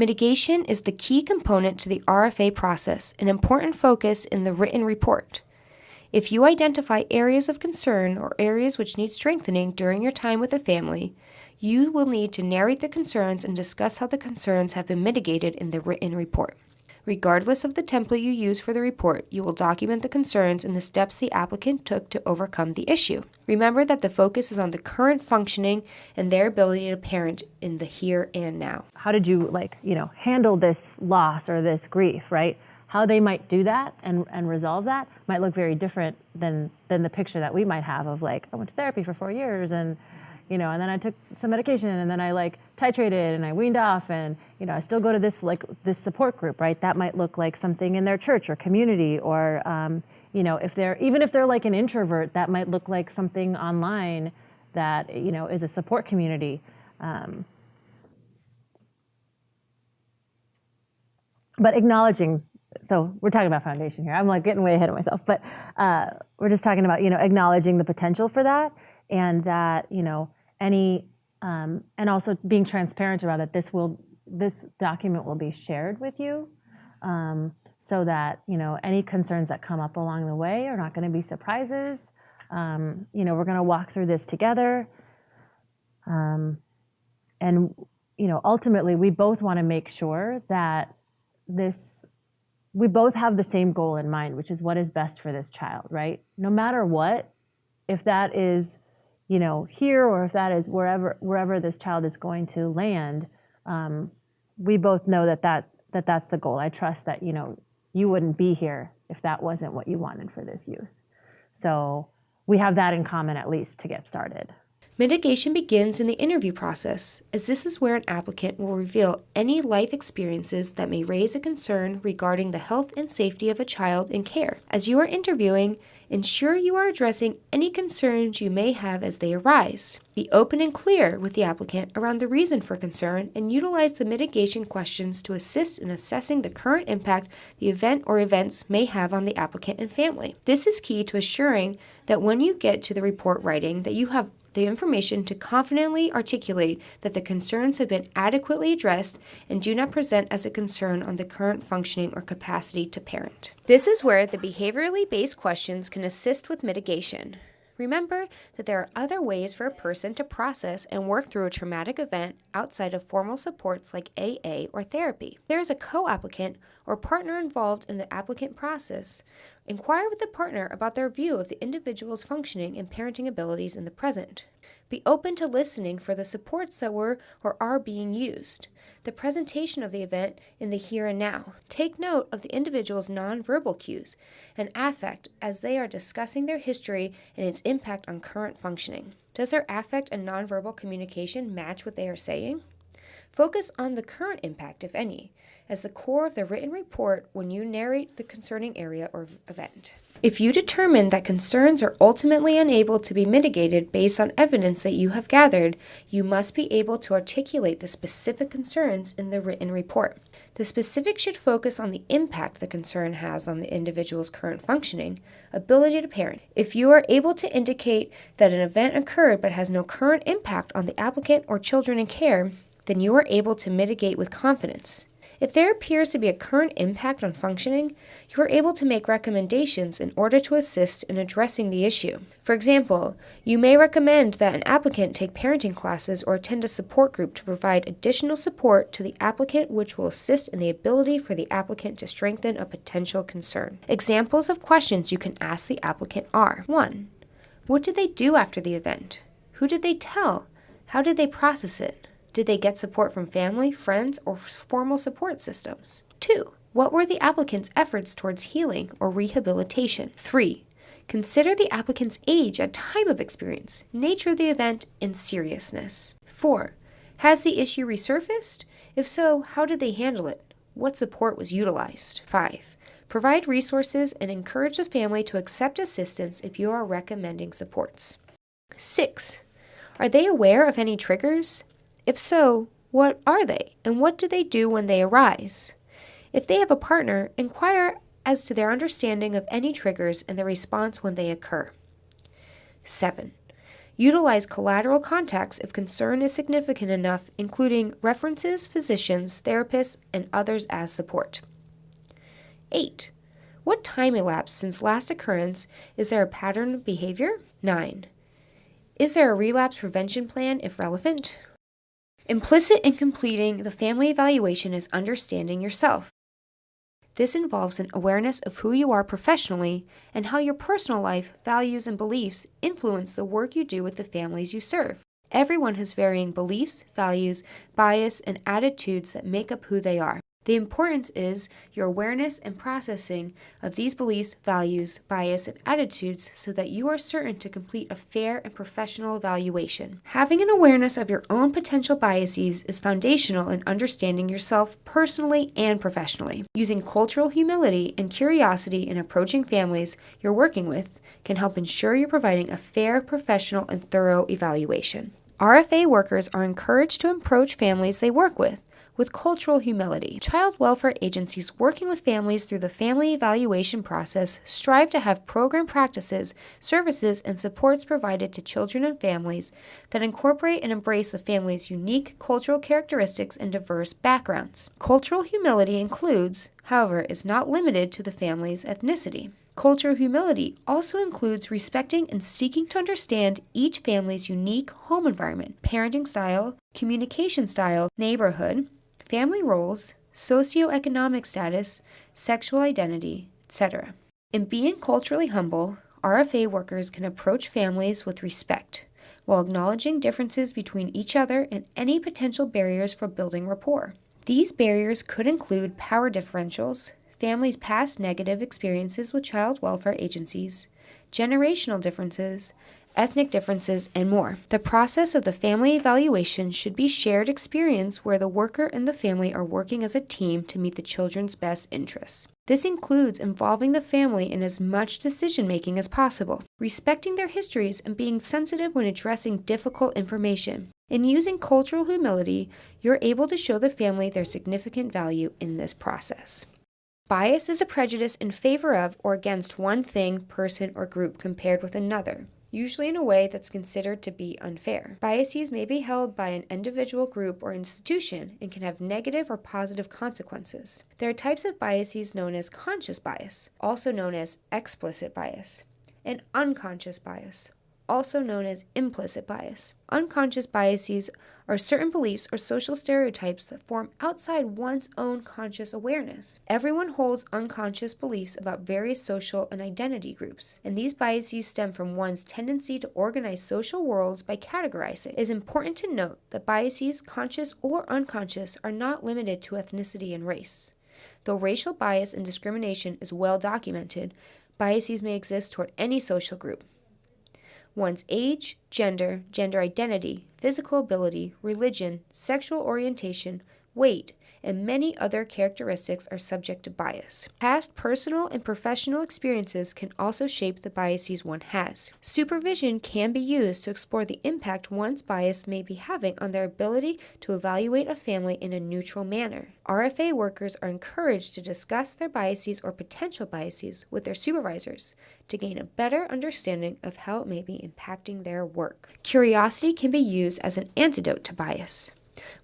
Mitigation is the key component to the RFA process, an important focus in the written report. If you identify areas of concern or areas which need strengthening during your time with a family, you will need to narrate the concerns and discuss how the concerns have been mitigated in the written report. Regardless of the template you use for the report, you will document the concerns and the steps the applicant took to overcome the issue. Remember that the focus is on the current functioning and their ability to parent in the here and now. How did you handle this loss or this grief, right? How they might do that and resolve that might look very different than the picture that we might have of I went to therapy for 4 years and then I took some medication and then I titrated and I weaned off and I still go to this support group, right? That might look like something in their church or community or if they're an introvert, that might look like something online that is a support community. But acknowledging. So we're talking about foundation here. I'm getting way ahead of myself, but we're just talking about, acknowledging the potential for that and that, and also being transparent about it. This document will be shared with you so that, any concerns that come up along the way are not going to be surprises. We're going to walk through this together. And, ultimately we both want to make sure that we both have the same goal in mind, which is what is best for this child, right? No matter what, if that is, here or if that is wherever this child is going to land, we both know that's the goal. I trust that, you wouldn't be here if that wasn't what you wanted for this youth. So we have that in common at least to get started. Mitigation begins in the interview process, as this is where an applicant will reveal any life experiences that may raise a concern regarding the health and safety of a child in care. As you are interviewing, ensure you are addressing any concerns you may have as they arise. Be open and clear with the applicant around the reason for concern and utilize the mitigation questions to assist in assessing the current impact the event or events may have on the applicant and family. This is key to assuring that when you get to the report writing that you have the information to confidently articulate that the concerns have been adequately addressed and do not present as a concern on the current functioning or capacity to parent. This is where the behaviorally based questions can assist with mitigation. Remember that there are other ways for a person to process and work through a traumatic event outside of formal supports like AA or therapy. If there is a co-applicant or partner involved in the applicant process, inquire with the partner about their view of the individual's functioning and parenting abilities in the present. Be open to listening for the supports that were or are being used. The presentation of the event in the here and now. Take note of the individual's nonverbal cues and affect as they are discussing their history and its impact on current functioning. Does their affect and nonverbal communication match what they are saying? Focus on the current impact, if any, as the core of the written report when you narrate the concerning area or event. If you determine that concerns are ultimately unable to be mitigated based on evidence that you have gathered, you must be able to articulate the specific concerns in the written report. The specific should focus on the impact the concern has on the individual's current functioning, ability to parent. If you are able to indicate that an event occurred but has no current impact on the applicant or children in care, then you are able to mitigate with confidence. If there appears to be a current impact on functioning, you are able to make recommendations in order to assist in addressing the issue. For example, you may recommend that an applicant take parenting classes or attend a support group to provide additional support to the applicant, which will assist in the ability for the applicant to strengthen a potential concern. Examples of questions you can ask the applicant are: 1. What did they do after the event? Who did they tell? How did they process it? Did they get support from family, friends, or formal support systems? 2. What were the applicant's efforts towards healing or rehabilitation? 3. Consider the applicant's age and type of experience, nature of the event, and seriousness. 4. Has the issue resurfaced? If so, how did they handle it? What support was utilized? 5. Provide resources and encourage the family to accept assistance if you are recommending supports. 6. Are they aware of any triggers? If so, what are they, and what do they do when they arise? If they have a partner, inquire as to their understanding of any triggers and their response when they occur. 7. Utilize collateral contacts if concern is significant enough, including references, physicians, therapists, and others as support. 8. What time elapsed since last occurrence? Is there a pattern of behavior? 9. Is there a relapse prevention plan if relevant? Implicit in completing the family evaluation is understanding yourself. This involves an awareness of who you are professionally and how your personal life, values, and beliefs influence the work you do with the families you serve. Everyone has varying beliefs, values, bias, and attitudes that make up who they are. The importance is your awareness and processing of these beliefs, values, bias, and attitudes so that you are certain to complete a fair and professional evaluation. Having an awareness of your own potential biases is foundational in understanding yourself personally and professionally. Using cultural humility and curiosity in approaching families you're working with can help ensure you're providing a fair, professional, and thorough evaluation. RFA workers are encouraged to approach families they work with cultural humility. Child welfare agencies working with families through the family evaluation process strive to have program practices, services, and supports provided to children and families that incorporate and embrace the family's unique cultural characteristics and diverse backgrounds. Cultural humility includes, however, is not limited to the family's ethnicity. Cultural humility also includes respecting and seeking to understand each family's unique home environment, parenting style, communication style, neighborhood, family roles, socioeconomic status, sexual identity, etc. In being culturally humble, RFA workers can approach families with respect, while acknowledging differences between each other and any potential barriers for building rapport. These barriers could include power differentials, families' past negative experiences with child welfare agencies, generational differences, ethnic differences, and more. The process of the family evaluation should be shared experience where the worker and the family are working as a team to meet the children's best interests. This includes involving the family in as much decision-making as possible, respecting their histories, and being sensitive when addressing difficult information. In using cultural humility, you're able to show the family their significant value in this process. Bias is a prejudice in favor of or against one thing, person, or group compared with another, usually in a way that's considered to be unfair. Biases may be held by an individual, group, or institution and can have negative or positive consequences. There are types of biases known as conscious bias, also known as explicit bias, and unconscious bias, also known as implicit bias. Unconscious biases are certain beliefs or social stereotypes that form outside one's own conscious awareness. Everyone holds unconscious beliefs about various social and identity groups, and these biases stem from one's tendency to organize social worlds by categorizing. It is important to note that biases, conscious or unconscious, are not limited to ethnicity and race. Though racial bias and discrimination is well documented, biases may exist toward any social group. One's age, gender identity, physical ability, religion, sexual orientation, weight, and many other characteristics are subject to bias. Past personal and professional experiences can also shape the biases one has. Supervision can be used to explore the impact one's bias may be having on their ability to evaluate a family in a neutral manner. RFA workers are encouraged to discuss their biases or potential biases with their supervisors to gain a better understanding of how it may be impacting their work. Curiosity can be used as an antidote to bias.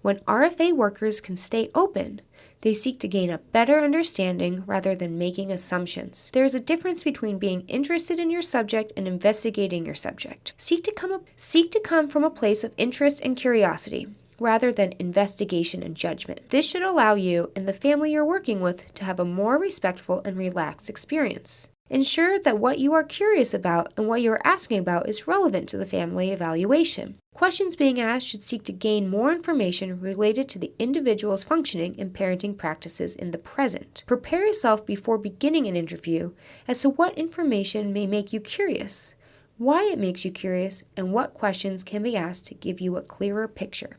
When RFA workers can stay open, they seek to gain a better understanding rather than making assumptions. There is a difference between being interested in your subject and investigating your subject. Seek to come from a place of interest and curiosity, rather than investigation and judgment. This should allow you and the family you're working with to have a more respectful and relaxed experience. Ensure that what you are curious about and what you are asking about is relevant to the family evaluation. Questions being asked should seek to gain more information related to the individual's functioning and parenting practices in the present. Prepare yourself before beginning an interview as to what information may make you curious, why it makes you curious, and what questions can be asked to give you a clearer picture.